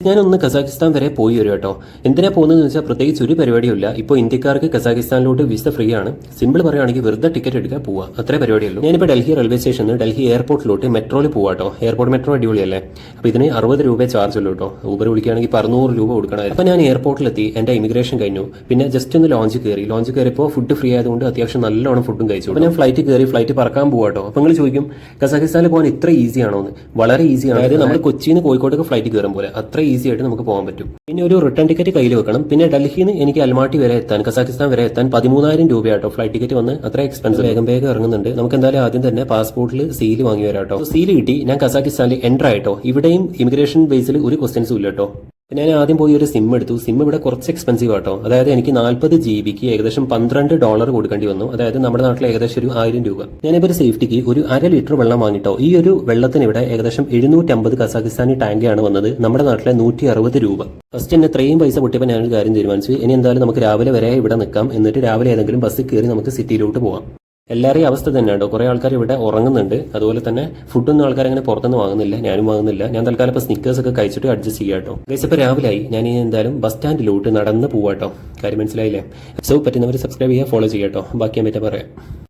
ഞാനൊന്ന് കസാഖിസ്ഥാൻ വരെ പോയി വരും കേട്ടോ. എന്തിനാ പോകുന്നതെന്ന് വെച്ചാൽ പ്രത്യേകിച്ച് ഒരു പരിപാടിയില്ല. ഇപ്പോൾ ഇന്ത്യക്കാർക്ക് കസാഖിസ്ഥാനിലോട്ട് വിസ ഫ്രീ ആണ്. സിമ്പിൾ പറയുകയാണെങ്കിൽ വെറുതെ ടിക്കറ്റ് എടുക്കുക പോവുക, അത്രേ പരിപാടിയുള്ളൂ. ഞാനിപ്പോൾ ഡൽഹി റെയിൽവേ സ്റ്റേഷനിൽ ഡൽഹി എയർപോർട്ടിലോട്ട് മെട്രോയിൽ പോവാട്ടോ. എയർപോർട്ട് മെട്രോ അടിപൊളിയല്ലേ. അപ്പോൾ ഇതിന് 60 രൂപ ചാർജ് ഉള്ളൂ കേട്ടോ. ഊബർ വിളിക്കുകയാണെങ്കിൽ 600 രൂപ കൊടുക്കണമായിരുന്നു. അപ്പോൾ ഞാൻ എയർപോർട്ടിലെത്തി, എൻ്റെ ഇമിഗ്രേഷൻ കഴിഞ്ഞു. പിന്നെ ജസ്റ്റ് ഒന്ന് ലോഞ്ച് കയറിയപ്പോൾ ഫുഡ് ഫ്രീ ആയതുകൊണ്ട് അത്യാവശ്യം നല്ലോണം ഫുഡും കഴിച്ചു. അപ്പോൾ ഞാൻ ഫ്ലൈറ്റ് പറക്കാൻ പോവാട്ടോ. അപ്പോൾ നിങ്ങൾ ചോദിക്കും കസാഖിസ്ഥാനിൽ പോകാൻ ഇത്ര ഈസി ആണോ എന്ന്? വളരെ ഈസിയാണ്. അതായത് നമ്മൾ കൊച്ചിയിൽ നിന്ന് കോഴിക്കോട്ടേക്ക് ഫ്ലൈറ്റ് കയറും പോലെ അത്ര ഈസി ആയിട്ട് നമുക്ക് പോകാൻ പറ്റും. പിന്നെ ഒരു റിട്ടേൺ ടിക്കറ്റ് കയ്യിൽ വെക്കണം. പിന്നെ ഡൽഹിയിൽ നിന്ന് എനിക്ക് അൽമാട്ടി വരെ എത്താൻ, കസാഖിസ്ഥാൻ വരെ എത്താൻ 13,000 രൂപയാട്ടോ ഫ്ലൈറ്റ് ടിക്കറ്റ് വന്ന്. അത്ര എക്സ്പെൻസീവ്. വേഗം ഇറങ്ങുന്നുണ്ട്. നമുക്ക് എന്തായാലും ആദ്യം തന്നെ പാസ്പോർട്ടിൽ സീൽ വാങ്ങി വരാട്ടോ. സീൽ കിട്ടി. ഞാൻ കസാഖിസ്ഥാനിൽ എൻ്റർ ആയിട്ടോ. ഇവിടെയും ഇമിഗ്രേഷൻ ബേസിൽ ഒരു ക്വസ്റ്റ്യൻസും ഇല്ല കേട്ടോ. ഞാൻ ആദ്യം പോയി ഒരു സിം എടുത്തു. സിം ഇവിടെ കുറച്ച് എക്സ്പെൻസീവ് ആട്ടോ. അതായത് എനിക്ക് 40 GB ഏകദേശം $12 കൊടുക്കേണ്ടി വന്നു. അതായത് നമ്മുടെ നാട്ടിൽ ഏകദേശം ഒരു 1000 രൂപ. ഞാനിപ്പോൾ ഒരു സേഫ്റ്റിക്ക് ഒരു 1/2 ലിറ്റർ വെള്ളം വാങ്ങിട്ടോ. ഈ ഒരു വെള്ളത്തിന് ഇവിടെ ഏകദേശം 750 കസാഖിസ്ഥാനി ടാങ്കാണ് വന്നത്. നമ്മുടെ നാട്ടിലെ 160 രൂപ. ഫസ്റ്റ് എന്നെ ഇത്രയും പൈസ പൊട്ടിയപ്പോൾ ഞാനൊരു കാര്യം തീരുമാനിച്ചു. ഇനി എന്തായാലും നമുക്ക് രാവിലെ വരെ ഇവിടെ നിൽക്കാം. എന്നിട്ട് രാവിലെ ഏതെങ്കിലും ബസ്സിൽ കയറി നമുക്ക് സിറ്റിയിലോട്ട് പോകാം. എല്ലാവരെയും അവസ്ഥ തന്നെയാണോ. കുറേ ആൾക്കാർ ഇവിടെ ഉറങ്ങുന്നുണ്ട്. അതുപോലെ തന്നെ ഫുഡൊന്നും ആൾക്കാർ അങ്ങനെ പുറത്തുനിന്ന് വാങ്ങുന്നില്ല. ഞാനും വാങ്ങുന്നില്ല. ഞാൻ തൽക്കാലം ഇപ്പോൾ സ്നിക്കേഴ്സ് ഒക്കെ കഴിച്ചിട്ട് അഡ്ജസ്റ്റ് ചെയ്യാട്ടോ. ഗൈസ് ഇപ്പോൾ രാവിലെയായി. ഞാൻ എന്തായാലും ബസ് സ്റ്റാൻഡിലോട്ട് നടന്ന് പോവാട്ടോ. കാര്യം മനസ്സിലായില്ലേ? സോ പറ്റുന്നവർ സബ്സ്ക്രൈബ് ചെയ്യുക, ഫോളോ ചെയ്യാട്ടോ. ബാക്കി ഞാൻ പറ്റാൻ പറയാം.